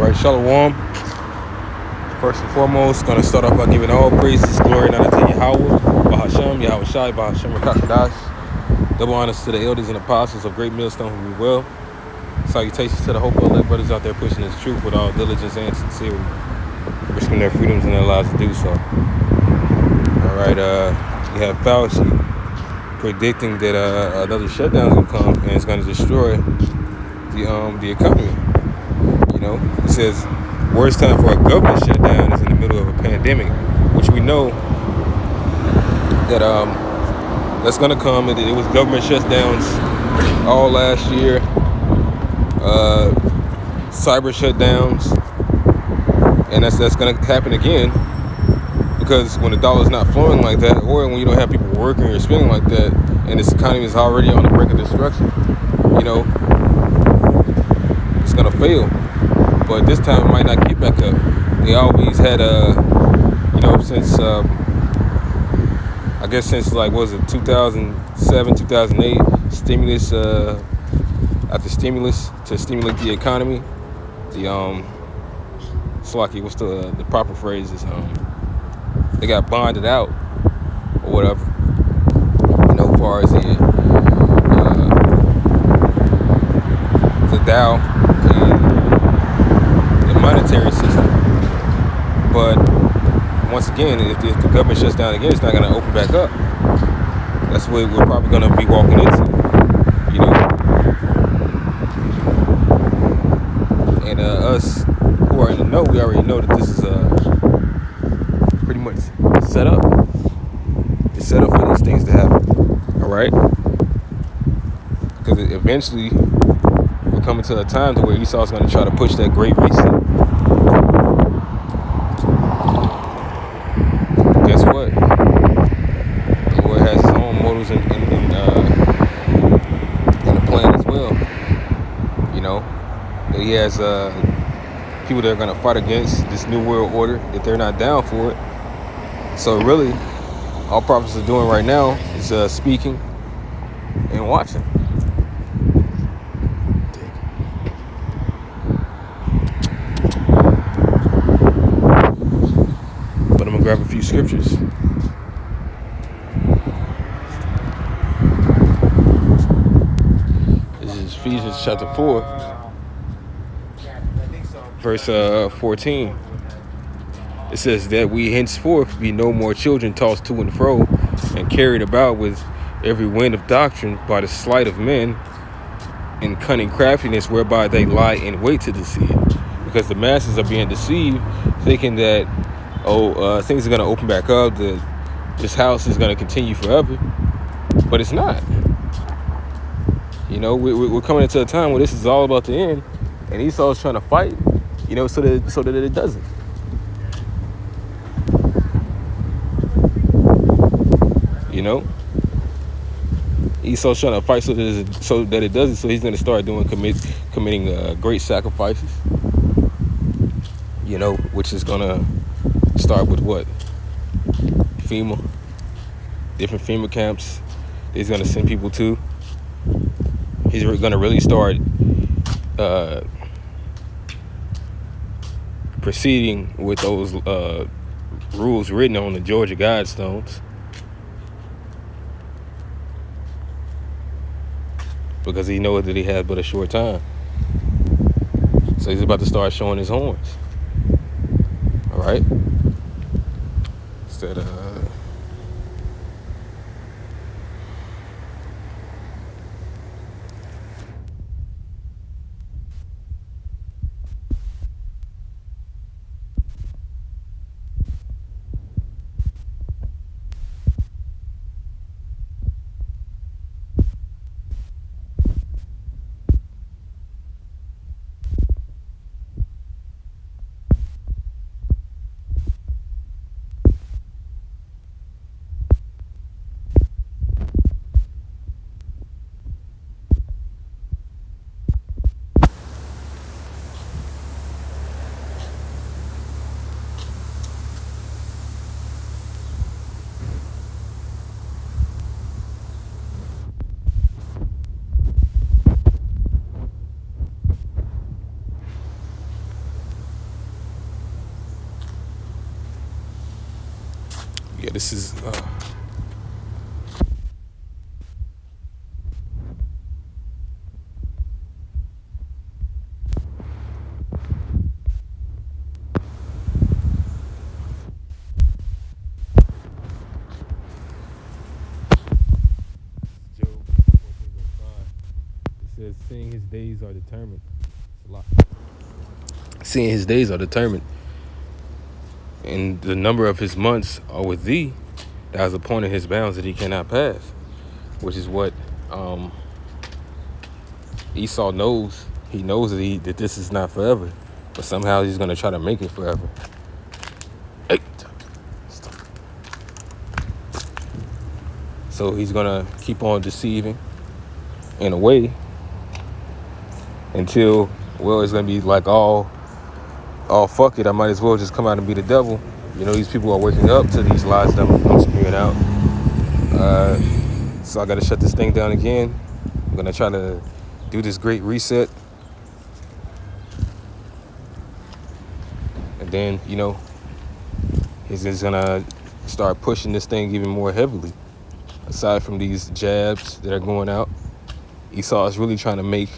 Right, Shalom. First and foremost, going to start off by giving all praises, glory, and honor to Yahweh, Bahasham, Yahweh Shai, Bahasham, Rakakadash. Double honors to the elders and apostles of Great Millstone who we will. Salutations to the hopeful elect brothers out there pushing this truth with all diligence and sincerity, risking their freedoms and their lives to do so. All right, you have Fauci predicting that another shutdown is going to come and it's going to destroy the economy. You know, he says worst time for a government shutdown is in the middle of a pandemic, which we know that that's going to come. It was government shutdowns all last year, cyber shutdowns, and that's going to happen again, because when the dollar's not flowing like that, or when you don't have people working or spending like that, and this economy is already on the brink of destruction, you know, it's going to fail. But this time it might not get back up. They always had since I guess since like, what was it, 2007, 2008, stimulus, after stimulus to stimulate the economy, Slocky, what's the proper phrase is, they got bonded out or whatever, you know, as far as the Dow and the monetary system. But once again, if the government shuts down again, it's not going to open back up. That's what we're probably going to be walking into, you know. And us who are in the know, we already know that this is pretty much set up. It's set up for these things to happen, all right? Because eventually we're coming to a time to where Esau's going to try to push that great reset. Guess what? The Lord has his own motives in the plan as well. You know, he has people that are going to fight against this new world order if they're not down for it. So really, all prophets are doing right now is speaking and watching. But I'm going to grab a few scriptures. This is Ephesians chapter 4, verse 14. It says that we henceforth be no more children tossed to and fro and carried about with every wind of doctrine by the sleight of men and cunning craftiness whereby they lie in wait to deceive. Because the masses are being deceived, thinking that, things are going to open back up, that this house is going to continue forever. But it's not. You know, we're coming into a time where this is all about to end, and Esau's trying to fight, you know, so that it doesn't. You know, Esau's trying to fight so that it doesn't. So he's going to start committing great sacrifices. You know, which is going to start with what? Different FEMA camps. He's going to send people to. He's going to really start proceeding with those rules written on the Georgia Guidestones. Because he knows that he has but a short time. So he's about to start showing his horns. All right? Instead this is Job 14:5. It says, "Seeing his days are determined." It's a lot. Seeing his days are determined, and the number of his months are with thee. That is a point in his bounds that he cannot pass, which is what Esau knows. He knows that this is not forever, but somehow he's going to try to make it forever. Hey. So he's going to keep on deceiving in a way until, well, it's going to be like all fuck it, I might as well just come out and be the devil. You know, these people are waking up to these lies that I'm spewing out. So I got to shut this thing down again. I'm going to try to do this great reset. And then, you know, he's just going to start pushing this thing even more heavily. Aside from these jabs that are going out, Esau is really trying to make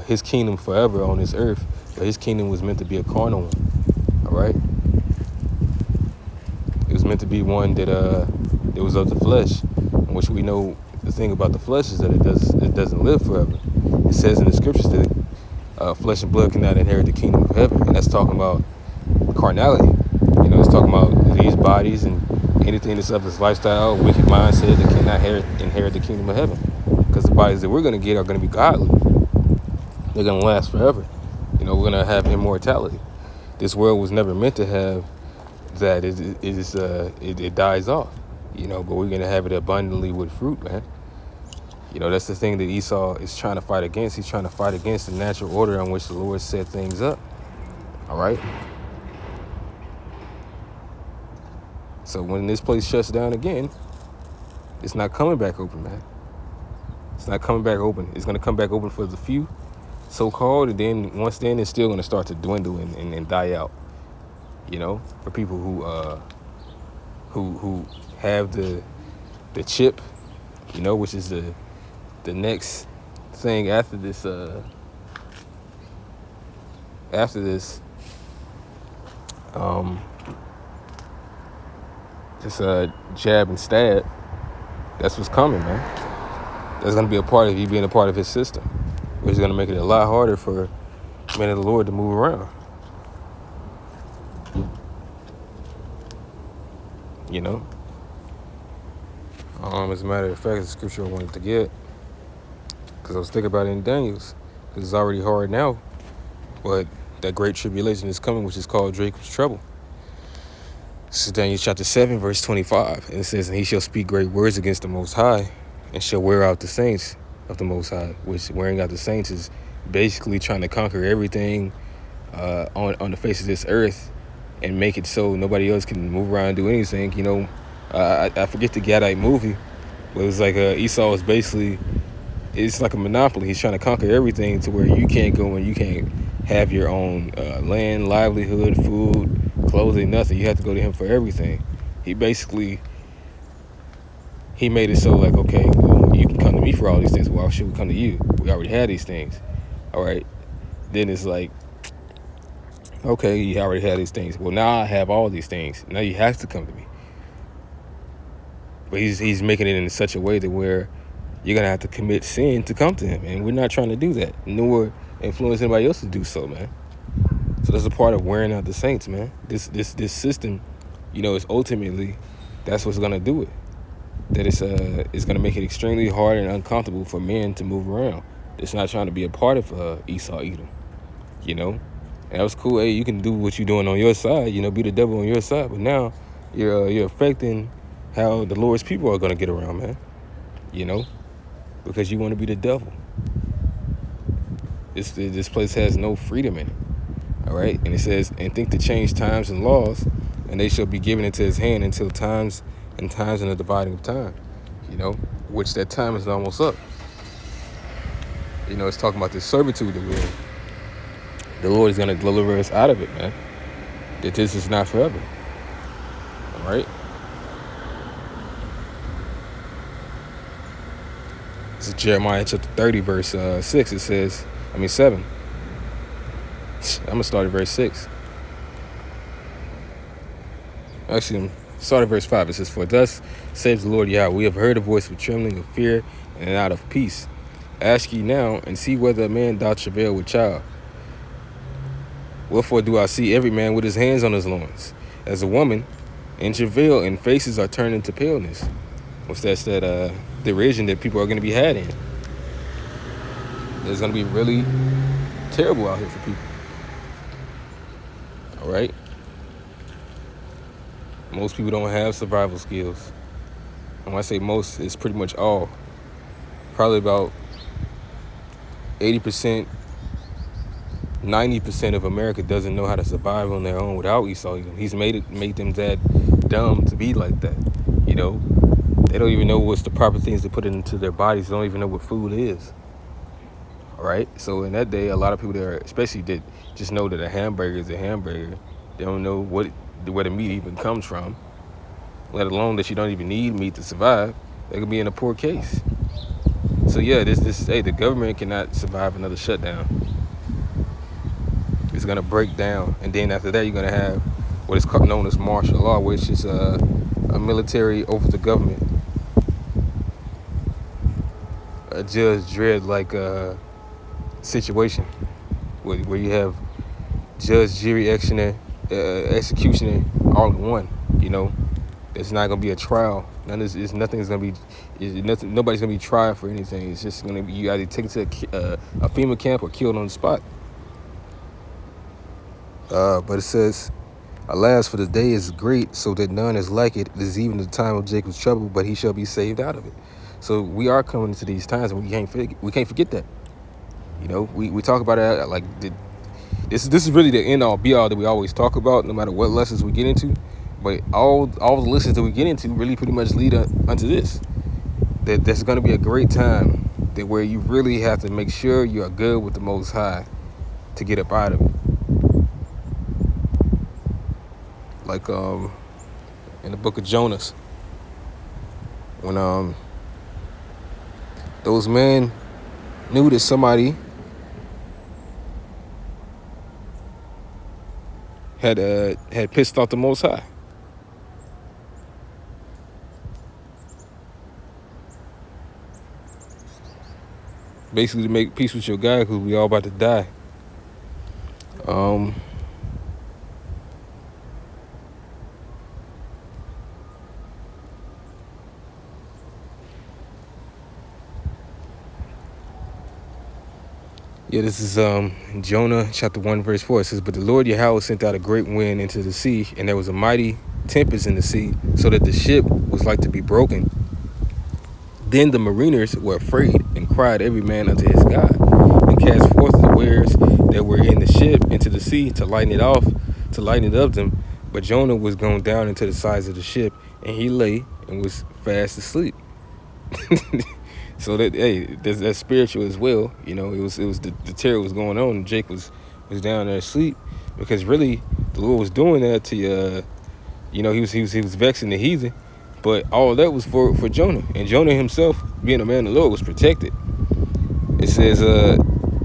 his kingdom forever on this earth. But his kingdom was meant to be a carnal one. All right? It was meant to be one that was of the flesh, in which we know the thing about the flesh is that it doesn't live forever. It says in the scriptures that flesh and blood cannot inherit the kingdom of heaven, and that's talking about carnality. You know, it's talking about these bodies and anything that's of this lifestyle, wicked mindset that cannot inherit the kingdom of heaven. Because the bodies that we're going to get are going to be godly. They're going to last forever. You know, we're going to have immortality. This world was never meant to have that. It dies off. You know, but we're going to have it abundantly with fruit, man. You know, that's the thing that Esau is trying to fight against. He's trying to fight against the natural order on which the Lord set things up. All right? So when this place shuts down again, it's not coming back open, man. It's not coming back open. It's going to come back open for the few, so-called, and then once then, it's still going to start to dwindle and die out. You know, for people who have the chip, you know, which is the next thing after this jab and stab. That's what's coming, man. That's going to be a part of you being a part of his system, which is going to make it a lot harder for men of the Lord to move around. You know? As a matter of fact, the scripture I wanted to get, because I was thinking about it in Daniel's, because it's already hard now, but that great tribulation is coming, which is called Jacob's trouble. This is Daniel chapter 7, verse 25. And it says, "And he shall speak great words against the Most High, and shall wear out the saints of the Most High," which wearing out the saints is basically trying to conquer everything on the face of this earth and make it so nobody else can move around and do anything. You know, I forget the Gadite movie, but it was like Esau was basically, it's like a monopoly. He's trying to conquer everything to where you can't go and you can't have your own land, livelihood, food, clothing, nothing. You have to go to him for everything. He made it so like, okay, well, you can come to me for all these things. Why should we come to you? We already had these things. All right. Then it's like, okay, you already had these things. Well, now I have all these things. Now you have to come to me. But he's making it in such a way that where you're going to have to commit sin to come to him. And we're not trying to do that, nor influence anybody else to do so, man. So that's a part of wearing out the saints, man. This system, you know, is ultimately, that's what's going to do it. That it's going to make it extremely hard and uncomfortable for men to move around. It's not trying to be a part of Esau Edom, you know. And that was cool. Hey, you can do what you're doing on your side, you know, be the devil on your side. But now you're affecting how the Lord's people are going to get around, man. You know, because you want to be the devil. This place has no freedom in it. All right, and it says, "And think to change times and laws, and they shall be given into his hand until times and the dividing of time." You know, which that time is almost up. You know, it's talking about this servitude that we're in. The Lord is going to deliver us out of it, man. That this is not forever. All right. This is Jeremiah chapter 30, verse 6. It says, 7. I'm going to start at verse 6. Actually, start at verse 5. It says, "For thus says the Lord Yahweh, we have heard a voice of trembling, of fear, and not of peace. Ask ye now, and see whether a man doth travail with child. Wherefore do I see every man with his hands on his loins, as a woman in travail, and faces are turned into paleness." What's that derision that people are going to be had in. It's going to be really terrible out here for people. All right? Most people don't have survival skills. And when I say most, it's pretty much all. Probably about 80%, 90% of America doesn't know how to survive on their own without Esau. He's made them that dumb to be like that. You know, they don't even know what's the proper things to put into their bodies. They don't even know what food is. All right. So in that day, a lot of people there, especially that just know that a hamburger is a hamburger. They don't know where the meat even comes from, let alone that you don't even need meat to survive. They could be in a poor case. So yeah, the government cannot survive another shutdown. It's gonna break down, and then after that, you're gonna have what is known as martial law, which is a military over the government, a Judge Dredd like situation where you have judge, jury, executioner all in one. You know, it's not gonna be a trial. Nobody's gonna be tried for anything. It's just gonna be you either taken to a FEMA camp or killed on the spot. But it says, "Alas, for the day is great, so that none is like it. It is even the time of Jacob's trouble, but he shall be saved out of it." So we are coming into these times, and we can't forget that. You know, we talk about it like this is really the end all be all that we always talk about, no matter what lessons we get into. But all the lessons that we get into really pretty much lead unto this. That there's going to be a great time that where you really have to make sure you are good with the Most High to get up out of it. Like in the book of Jonas, when those men knew that somebody had pissed off the Most High. Basically to make peace with your guy, because we all about to die. Yeah, this is Jonah chapter 1 verse 4. It says, "But the Lord Yahweh sent out a great wind into the sea, and there was a mighty tempest in the sea, so that the ship was like to be broken. Then the mariners were afraid, and cried every man unto his God, and cast forth the wares that were in the ship into the sea to lighten it of them. But Jonah was gone down into the sides of the ship, and he lay and was fast asleep." So that's spiritual as well. You know, it was the terror was going on, and Jake was down there asleep, because really the Lord was doing that to he was vexing the heathen, but all of that was for Jonah, and Jonah himself, being a man of the Lord, was protected. It says,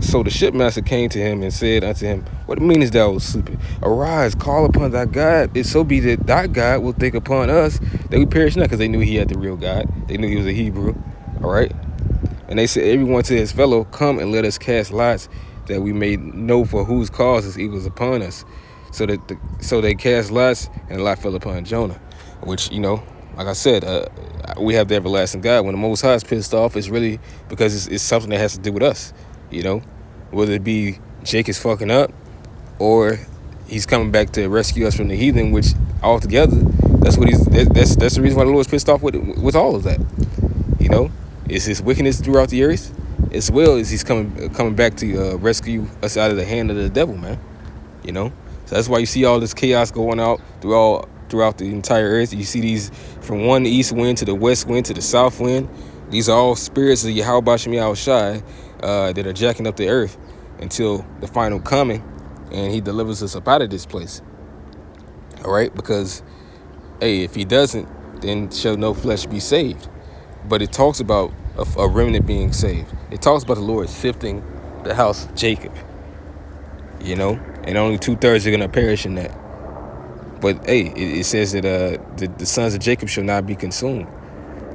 "So the shipmaster came to him and said unto him, What meanest thou, O sleeper? Arise, call upon thy God. It so be that thy God will think upon us that we perish not," because they knew he had the real God. They knew he was a Hebrew. All right. And they said, "Everyone to his fellow, come and let us cast lots, that we may know for whose cause this evil is upon us." So they cast lots, and a lot fell upon Jonah, which, like I said, we have the everlasting God. When the Most High is pissed off, it's really because it's something that has to do with us, whether it be Jake is fucking up, or he's coming back to rescue us from the heathen, which altogether, that's the reason why the Lord's pissed off with all of that. It's his wickedness throughout the earth, as well as he's coming back to rescue us out of the hand of the devil, man. So that's why you see all this chaos going out throughout the entire earth. You see these from one east wind to the west wind to the south wind. These are all spirits of Yahweh Bashem Yahushai that are jacking up the earth until the final coming, and he delivers us up out of this place. All right, because if he doesn't, then shall no flesh be saved. But it talks about of a remnant being saved. It talks about the Lord sifting the house of Jacob, and only 2/3 are going to perish in that. But hey, it says that the sons of Jacob shall not be consumed.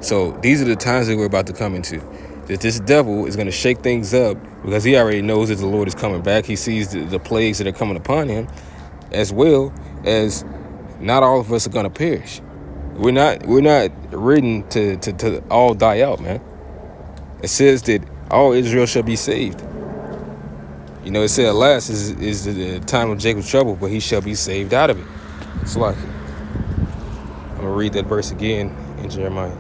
So these are the times that we're about to come into. That this devil is going to shake things up because he already knows that the Lord is coming back. He sees the plagues that are coming upon him, as well as not all of us are going to perish. We're not written to all die out, man. It says that all Israel shall be saved. It said last is the time of Jacob's trouble, but he shall be saved out of it. It's like, I'm going to read that verse again in Jeremiah.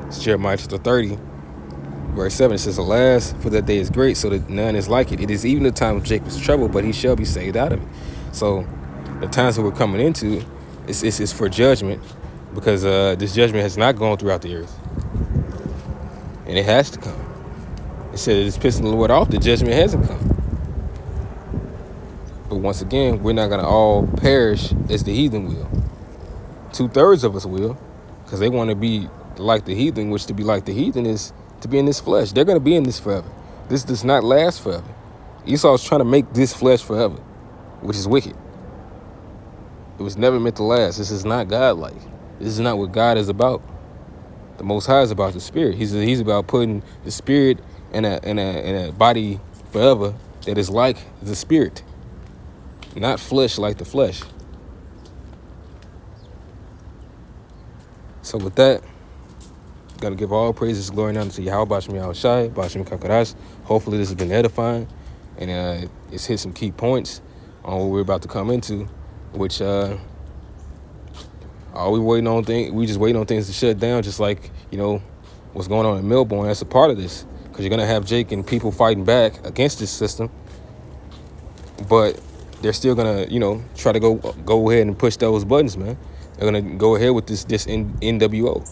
It's Jeremiah chapter 30, verse 7. It says, alas, for that day is great, so that none is like it. It is even the time of Jacob's trouble, but he shall be saved out of it. So the times that we're coming into is for judgment, because this judgment has not gone throughout the earth. And it has to come. It said it's pissing the Lord off. The judgment hasn't come. But once again, we're not going to all perish as the heathen will. 2/3 of us will, because they want to be like the heathen, which to be like the heathen is to be in this flesh. They're going to be in this forever. This does not last forever. Esau is trying to make this flesh forever, which is wicked. It was never meant to last. This is not God-like. This is not what God is about. The Most High is about the spirit. He's about putting the spirit in a body forever that is like the spirit, not flesh like the flesh. So with that, got to give all praises, glory, and honor to Yahweh, Bashem Yahushai, Bashem Kakadash. Hopefully this has been edifying, and it's hit some key points on what we're about to come into, which we just waiting on things to shut down, just like, what's going on in Melbourne. That's a part of this, because you're going to have Jake and people fighting back against this system, but they're still going to, try to go ahead and push those buttons, man. They're going to go ahead with this NWO,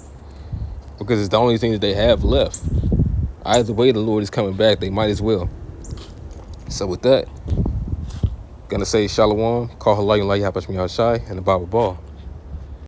because it's the only thing that they have left. Either way, the Lord is coming back. They might as well. So with that, gonna say shalom, call halayim, and the Bible ball.